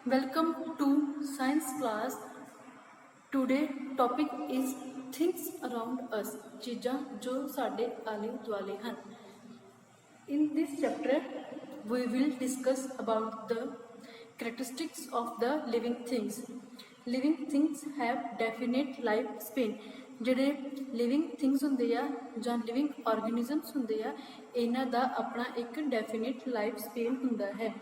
Welcome to science class. Today topic is things around us, ਚੀਜ਼ਾਂ ਜੋ ਸਾਡੇ ਆਲੇ ਦੁਆਲੇ ਹਨ. In this chapter we will discuss about the characteristics of the living things. Living things have definite lifespan. ਜਿਹੜੇ living things ਹੁੰਦੇ ਆ ਜਾਂ ਲਿਵਿੰਗ ਆਰਗੇਨਿਜ਼ਮਸ ਹੁੰਦੇ ਆ ਇਹਨਾਂ ਦਾ ਆਪਣਾ ਇੱਕ ਡੈਫੀਨਿਟ ਲਾਈਫ ਸਪੇਨ ਹੁੰਦਾ ਹੈ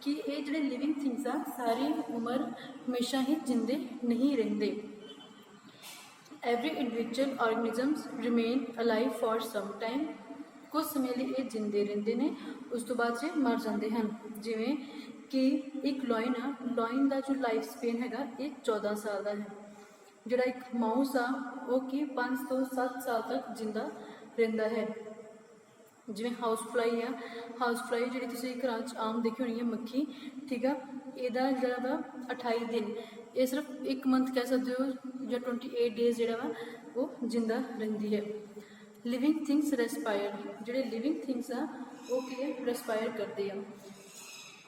ਕਿ ਇਹ ਜਿਹੜੇ ਲਿਵਿੰਗ ਥਿੰਗਸ ਆ ਸਾਰੀ ਉਮਰ ਹਮੇਸ਼ਾ ਹੀ ਜਿੰਦੇ ਨਹੀਂ ਰਹਿੰਦੇ. Every individual organisms remain alive for some time. ਕੁਝ ਸਮੇਂ ਲਈ ਇਹ ਜਿੰਦੇ ਰਹਿੰਦੇ ਨੇ, ਉਸ ਤੋਂ ਬਾਅਦ 'ਚ ਮਰ ਜਾਂਦੇ ਹਨ. ਜਿਵੇਂ ਕਿ ਇੱਕ ਲੋਇਨ ਆ, ਲੋਇਨ ਦਾ ਜੋ ਲਾਈਫ ਸਪੇਨ ਹੈਗਾ ਇਹ 14 ਸਾਲ ਦਾ ਹੈ. ਜਿਹੜਾ ਇੱਕ ਮਾਊਸ ਆ ਉਹ ਕਿ 5 ਤੋਂ 7 ਸਾਲ ਤੱਕ ਜਿੰਦਾ ਰਹਿੰਦਾ ਹੈ. ਜਿਵੇਂ ਹਾਊਸ ਫਲਾਈ ਆ, ਹਾਊਸ ਫਲਾਈ ਜਿਹੜੀ ਤੁਸੀਂ ਘਰਾਂ 'ਚ ਆਮ ਦੇਖੀ ਹੋਣੀ ਹੈ ਮੱਖੀ, ਠੀਕ ਆ, ਇਹਦਾ ਜਿਹੜਾ ਵਾ 28 ਦਿਨ, ਇਹ ਸਿਰਫ 1 ਮੰਥ ਕਹਿ ਸਕਦੇ ਹੋ ਜਾਂ 28 ਡੇਜ਼ ਜਿਹੜਾ ਵਾ ਉਹ ਜਿੰਦਾ ਰਹਿੰਦੀ ਹੈ. Living things respire. ਜਿਹੜੇ ਲਿਵਿੰਗ ਥਿੰਗਸ ਆ ਉਹ ਕੀ ਹੈ, ਰੈਸਪਾਇਰ ਕਰਦੇ ਆ.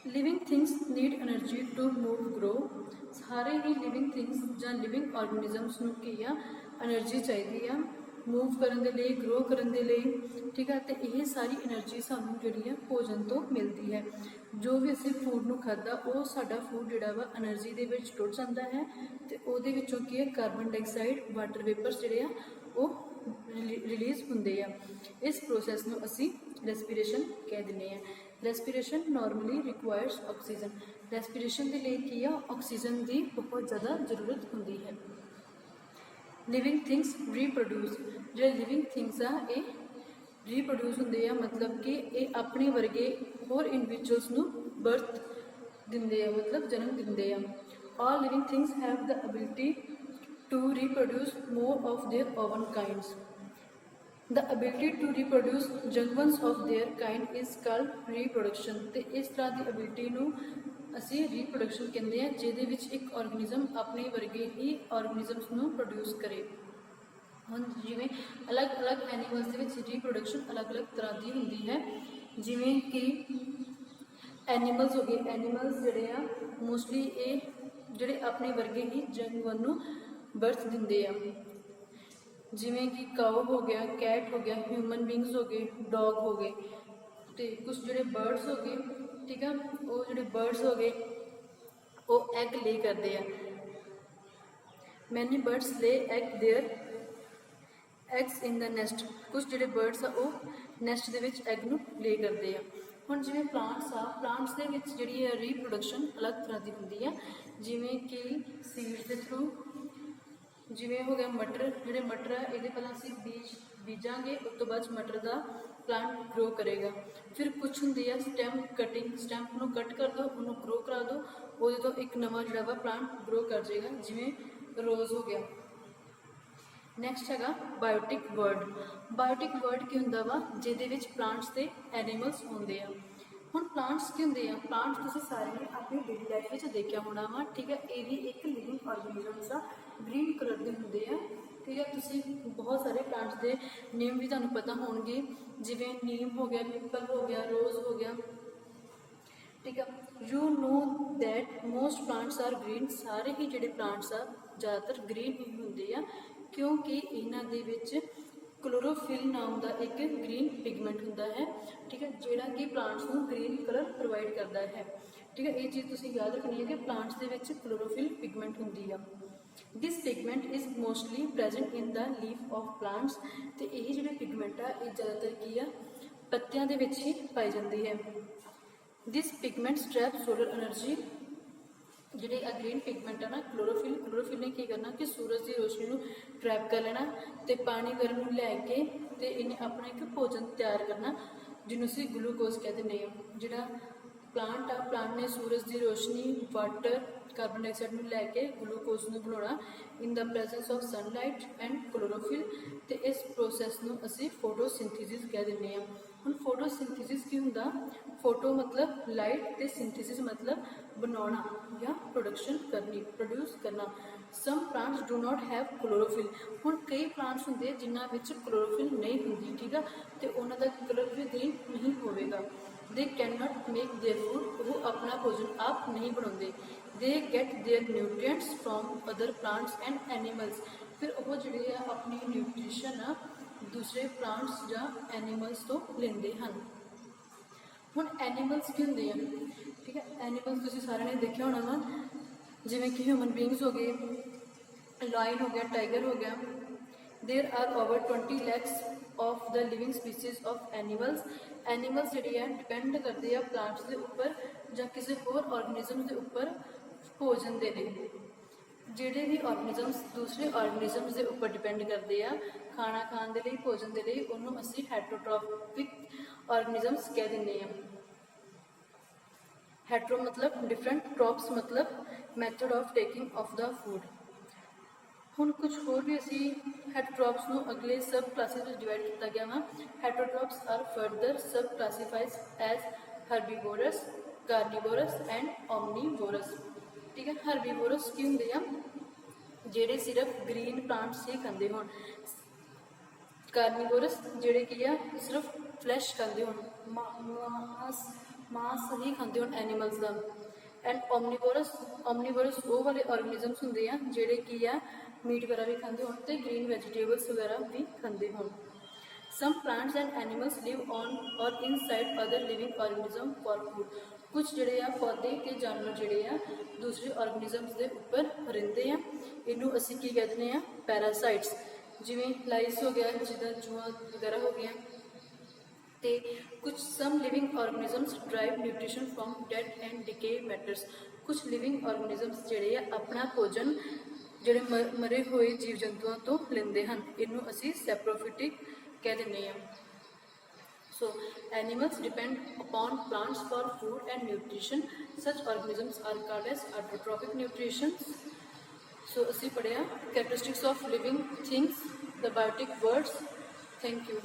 Living things need energy to move grow. ਸਾਰੇ ਹੀ ਲਿਵਿੰਗ ਥਿੰਗਸ ਜਾਂ ਲਿਵਿੰਗ ਆਰਗੇਨਿਜ਼ਮਸ ਨੂੰ ਕੀ ਆ, ਐਨਰਜੀ ਚਾਹੀਦੀ ਆ ਮੂਵ ਕਰਨ ਦੇ ਲਈ, ਗਰੋ ਕਰਨ ਦੇ ਲਈ, ਠੀਕ ਹੈ. ਅਤੇ ਇਹ ਸਾਰੀ ਐਨਰਜੀ ਸਾਨੂੰ ਜਿਹੜੀ ਆ ਭੋਜਨ ਤੋਂ ਮਿਲਦੀ ਹੈ. ਜੋ ਵੀ ਅਸੀਂ ਫੂਡ ਨੂੰ ਖਾਧਾ ਉਹ ਸਾਡਾ ਫੂਡ ਜਿਹੜਾ ਵਾ ਐਨਰਜੀ ਦੇ ਵਿੱਚ ਟੁੱਟ ਜਾਂਦਾ ਹੈ ਅਤੇ ਉਹਦੇ ਵਿੱਚੋਂ ਕੀ ਹੈ, ਕਾਰਬਨ ਡਾਈਆਕਸਾਈਡ, ਵਾਟਰ ਵੇਪਰਸ ਜਿਹੜੇ ਆ ਉਹ ਰਿਲੀਜ਼ ਹੁੰਦੇ ਆ. ਇਸ ਪ੍ਰੋਸੈਸ ਨੂੰ ਅਸੀਂ ਰੈਸਪੀਰੇਸ਼ਨ ਕਹਿ ਦਿੰਦੇ ਹਾਂ. Respiration normally requires oxygen. Respiration ਦੇ ਲਈ ਕੀ ਆ, ਆਕਸੀਜਨ ਦੀ ਬਹੁਤ ਜ਼ਿਆਦਾ ਜ਼ਰੂਰਤ ਹੁੰਦੀ ਹੈ. Living things reproduce. ਜਿਹੜੇ ਲਿਵਿੰਗ ਥਿੰਗਸ ਆ ਇਹ ਰੀਪਰੋਡਿਊਸ ਹੁੰਦੇ ਆ, ਮਤਲਬ ਕਿ ਇਹ ਆਪਣੇ ਵਰਗੇ ਹੋਰ ਇੰਡੀਵਿਜੂਅਲਸ ਨੂੰ ਬਰਥ ਦਿੰਦੇ ਆ, ਮਤਲਬ ਜਨਮ ਦਿੰਦੇ ਆ. All living things have the ability to reproduce more of their own kinds. The ability to reproduce young ones of their kind is called reproduction. ਤੇ ਇਸ ਤਰ੍ਹਾਂ ਦੀ ਐਬਿਲਿਟੀ ਨੂੰ ਅਸੀਂ ਰੀਪਰੋਡਕਸ਼ਨ ਕਹਿੰਦੇ ਹਾਂ, ਜਿਹਦੇ ਵਿੱਚ ਇੱਕ ਆਰਗੇਨਿਜ਼ਮ ਆਪਣੇ ਵਰਗੇ ਹੀ ਆਰਗੇਨਿਜ਼ਮਸ ਨੂੰ ਪ੍ਰੋਡਿਊਸ ਕਰੇ. ਹੁਣ ਜਿਵੇਂ ਅਲੱਗ-ਅਲੱਗ ਐਨੀਮਲਸ ਦੇ ਵਿੱਚ ਰੀਪਰੋਡਕਸ਼ਨ ਅਲੱਗ-ਅਲੱਗ ਤਰ੍ਹਾਂ ਦੀ ਹੁੰਦੀ ਹੈ. ਜਿਵੇਂ ਕਿ ਐਨੀਮਲਸ ਹੋ ਗਏ, ਐਨੀਮਲਸ ਜਿਹੜੇ ਆ ਮੋਸਟਲੀ ਇਹ ਜਿਹੜੇ ਆਪਣੇ ਵਰਗੇ ਹੀ ਯੰਗ ਵਨ ਨੂੰ ਬਰਥ ਦਿੰਦੇ ਆ. ਜਿਵੇਂ ਕਿ ਕਾਊ ਹੋ ਗਿਆ, ਕੈਟ ਹੋ ਗਿਆ, ਹਿਊਮਨ ਬੀਂਗਸ ਹੋ ਗਏ, ਡੌਗ ਹੋ ਗਏ, ਅਤੇ ਕੁਛ ਜਿਹੜੇ ਬਰਡਸ ਹੋ ਗਏ, ਠੀਕ ਆ, ਉਹ ਜਿਹੜੇ ਬਰਡਸ ਹੋ ਗਏ ਉਹ ਐਗ ਲੇ ਕਰਦੇ ਆ. ਮੈਨੀ ਬਰਡਸ ਲੇ egg there eggs in the nest. ਕੁਛ ਜਿਹੜੇ ਬਰਡਸ ਆ ਉਹ ਨੈਸਟ ਦੇ ਵਿੱਚ ਐਗ ਨੂੰ ਲੇ ਕਰਦੇ ਆ. ਹੁਣ ਜਿਵੇਂ ਪਲਾਂਟਸ ਆ, ਪਲਾਂਟਸ ਦੇ ਵਿੱਚ ਜਿਹੜੀ ਹੈ ਰੀਪਰੋਡਕਸ਼ਨ ਅਲੱਗ ਤਰ੍ਹਾਂ ਦੀ ਹੁੰਦੀ ਆ. ਜਿਵੇਂ ਕਿ ਸੀਡਸ ਦੇ ਥਰੂ, ਜਿਵੇਂ ਹੋ ਗਿਆ ਮਟਰ. ਜਿਹੜੇ ਮਟਰ ਆ ਇਹਦੇ ਪਹਿਲਾਂ ਅਸੀਂ ਬੀਜਾਂਗੇ, ਉਸ ਤੋਂ ਬਾਅਦ ਮਟਰ ਦਾ ਪਲਾਂਟ ਗਰੋ ਕਰੇਗਾ. ਫਿਰ ਕੁਛ ਹੁੰਦੀ ਆ ਸਟੈਮ ਕਟਿੰਗ. ਸਟੈਂਪ ਨੂੰ ਕੱਟ ਕਰ ਦਿਓ, ਉਹਨੂੰ ਗਰੋ ਕਰਾ ਦਿਓ, ਉਹਦੇ ਤੋਂ ਇੱਕ ਨਵਾਂ ਜਿਹੜਾ ਵਾ ਪਲਾਂਟ ਗਰੋ ਕਰ ਜਾਏਗਾ, ਜਿਵੇਂ ਰੋਜ਼ ਹੋ ਗਿਆ. ਨੈਕਸਟ ਹੈਗਾ ਬਾਇਓਟਿਕ ਵਰਡ. ਬਾਇਓਟਿਕ ਵਰਡ ਕੀ ਹੁੰਦਾ ਵਾ, ਜਿਹਦੇ ਵਿੱਚ ਪਲਾਂਟਸ ਅਤੇ ਐਨੀਮਲਸ ਹੁੰਦੇ ਆ. ਹੁਣ ਪਲਾਂਟਸ ਕੀ ਹੁੰਦੇ ਆ, ਪਲਾਂਟਸ ਤੁਸੀਂ ਸਾਰੇ ਨੇ ਆਪਣੀ ਡੇਲੀ ਲਾਈਫ ਵਿੱਚ ਦੇਖਿਆ ਹੋਣਾ ਵਾ, ਠੀਕ ਹੈ. ਇਹ ਵੀ ਇੱਕ ਲਿਵਿੰਗ ਆਰਗੇਨਿਜ਼ਮਸ ਆ, ਗ੍ਰੀਨ ਕਲਰ ਦੇ ਹੁੰਦੇ ਆ, ਠੀਕ ਹੈ. ਤੁਸੀਂ ਬਹੁਤ ਸਾਰੇ ਪਲਾਂਟਸ ਦੇ ਨੇਮ ਵੀ ਤੁਹਾਨੂੰ ਪਤਾ ਹੋਣਗੇ, ਜਿਵੇਂ ਨੀਮ ਹੋ ਗਿਆ, ਪਿੱਪਲ ਹੋ ਗਿਆ, ਰੋਜ਼ ਹੋ ਗਿਆ, ਠੀਕ ਆ. You know that most plants are green. ਸਾਰੇ ਹੀ ਜਿਹੜੇ ਪਲਾਂਟਸ ਆ ਜ਼ਿਆਦਾਤਰ ਗ੍ਰੀਨ ਹੀ ਹੁੰਦੇ ਆ, ਕਿਉਂਕਿ ਇਹਨਾਂ ਦੇ ਵਿੱਚ ਕਲੋਰੋਫਿਲ ਨਾਮ ਦਾ ਇੱਕ ਗ੍ਰੀਨ ਪਿਗਮੈਂਟ ਹੁੰਦਾ ਹੈ, ਠੀਕ ਹੈ, ਜਿਹੜਾ ਕਿ ਪਲਾਂਟਸ ਨੂੰ ਗ੍ਰੀਨ ਕਲਰ ਪ੍ਰੋਵਾਈਡ ਕਰਦਾ ਹੈ, ਠੀਕ ਹੈ. ਇਹ ਚੀਜ਼ ਤੁਸੀਂ ਯਾਦ ਰੱਖਣੀ ਹੈ ਕਿ ਪਲਾਂਟਸ ਦੇ ਵਿੱਚ ਕਲੋਰੋਫਿਲ ਪਿਗਮੈਂਟ ਹੁੰਦੀ ਆ. This pigment is mostly present in the leaf of plants. ਅਤੇ ਇਹ ਜਿਹੜੇ ਪਿਗਮੈਂਟ ਆ ਇਹ ਜ਼ਿਆਦਾਤਰ ਕੀ ਆ, ਪੱਤਿਆਂ ਦੇ ਵਿੱਚ ਹੀ ਪਾਈ ਜਾਂਦੀ ਹੈ. ਦਿਸ ਪਿਗਮੈਂਟ ਟ੍ਰੈਪ ਸੋਲਰ ਐਨਰਜੀ. ਜਿਹੜੇ ਆ ਗ੍ਰੀਨ ਪਿਗਮੈਂਟ ਆ ਨਾ, ਕਲੋਰੋਫਿਲ ਨੇ ਕੀ ਕਰਨਾ ਕਿ ਸੂਰਜ ਦੀ ਰੋਸ਼ਨੀ ਨੂੰ ਟਰੈਪ ਕਰ ਲੈਣਾ ਅਤੇ ਪਾਣੀ ਗਰਮ ਨੂੰ ਲੈ ਕੇ ਅਤੇ ਇਹਨੇ ਆਪਣਾ ਇੱਕ ਭੋਜਨ ਤਿਆਰ ਕਰਨਾ, ਜਿਹਨੂੰ ਅਸੀਂ ਗਲੂਕੋਜ਼ ਕਹਿ ਦਿੰਦੇ ਹਾਂ. ਜਿਹੜਾ ਪਲਾਂਟ ਆ, ਪਲਾਂਟ ਨੇ ਸੂਰਜ ਦੀ ਰੋਸ਼ਨੀ, ਵਾਟਰ, ਕਾਰਬਨ ਡਾਈਆਕਸਾਈਡ ਨੂੰ ਲੈ ਕੇ ਗਲੂਕੋਜ਼ ਨੂੰ ਬਣਾਉਣਾ in the presence of sunlight and chlorophyll. ਅਤੇ ਇਸ ਪ੍ਰੋਸੈਸ ਨੂੰ ਅਸੀਂ ਫੋਟੋਸਿੰਥੇਸਿਸ ਕਹਿ ਦਿੰਦੇ ਹਾਂ. ਹੁਣ ਫੋਟੋਸਿੰਥੇਸਿਸ ਕੀ ਹੁੰਦਾ, ਫੋਟੋ ਮਤਲਬ ਲਾਈਟ ਅਤੇ ਸਿੰਥੇਸਿਸ ਮਤਲਬ ਬਣਾਉਣਾ ਜਾਂ ਪ੍ਰੋਡਕਸ਼ਨ ਕਰਨੀ, ਪ੍ਰੋਡਿਊਸ ਕਰਨਾ. Some plants do not have chlorophyll. ਹੁਣ ਕਈ ਪਲਾਂਟਸ ਹੁੰਦੇ ਜਿਨ੍ਹਾਂ ਵਿੱਚ ਕਲੋਰੋਫਿਲ ਨਹੀਂ ਹੁੰਦੀ, ਠੀਕ ਆ, ਅਤੇ ਉਹਨਾਂ ਦਾ ਕਲਰ ਵੀ ਗ੍ਰੀਨ ਨਹੀਂ ਹੋਵੇਗਾ. They can not make their food. ਉਹ ਆਪਣਾ ਭੋਜਨ ਆਪ ਨਹੀਂ ਬਣਾਉਂਦੇ. They get their nutrients from other plants and animals. फिर वो जिहड़े आ अपनी न्यूट्रिशन दूसरे प्लांट्स ਜਾਂ एनिमल्स तो लेंदे ਹਨ। ਹੁਣ एनिमल्स ਕੀ ਹੁੰਦੇ ਆ, ठीक है, एनिमल्स ਤੁਸੀਂ ਸਾਰਿਆਂ ने देखा होना ਵਾ, ਜਿਵੇਂ कि ह्यूमन बींग्स हो गए, लायन हो गया, टाइगर हो गया। There are over 20 lakhs of the living species of animals. Animals जिहड़े है डिपेंड करते हैं प्लांट्स के उपर ਜਾਂ किसी होर ऑर्गेनिज्म के उपर भोजन के लिए। ਜਿਹੜੇ भी ऑर्गेनिजम्स दूसरे ऑर्गेनिजम्स के उपर डिपेंड करते हैं खाना खाने के लिए, भोजन के लिए, उन्होंने असी हेटरोट्रॉपिक ऑर्गेनिजम्स कह देंगे हैं। हेटरो मतलब डिफरेंट, ट्रॉप्स मतलब method of taking of the food. ਹੁਣ कुछ होर भी असी हेटरोट्रॉप्स को अगले सब क्लासिस में डिवाइड किया गया वा। Heterotrophs are further sub classified as herbivorous, carnivorous and omnivorous. ठीक है, हर्बीवोरस की होंगे आ ਜਿਹੜੇ सिर्फ ग्रीन प्लांट्स ही खाते हो। कार्नीवोरस ਜਿਹੜੇ की आ सिर्फ फ्लैश खाते हो, मांस ही खाते हो एनिमल्स का। एंड ओमनीवोरस वो वाले ऑर्गेनिजम्स होंगे आ ਜਿਹੜੇ की आ मीट वगैरह भी खाते हो तो ग्रीन वैजीटेबल्स वगैरह भी खाते हो। Some plants and animals live on or inside other living organism for food. कुछ जोड़े आ पौधे के जानवर जोड़े आ दूसरे ऑर्गेनिजम्स के उपर रेंदे हैं, इनू असी की कहते हैं पैरासाइट्स। जिमें लाइस हो गया, जिदा चूहा वगैरह हो गया। तो कुछ some living organisms derive nutrition from dead and decay matters. कुछ लिविंग ऑर्गेनिजम्स जोड़े आ अपना भोजन ਜਿਹੜੇ मरे हुए जीव जंतुओं तो लेंदे हैं, इनू असी सैप्रोफिटिक कह देंगे हैं। So animals depend upon plants for food and nutrition. Such organisms are called as autotrophic nutritions. So असी पढ़िया characteristics of living things, the biotic words. Thank you.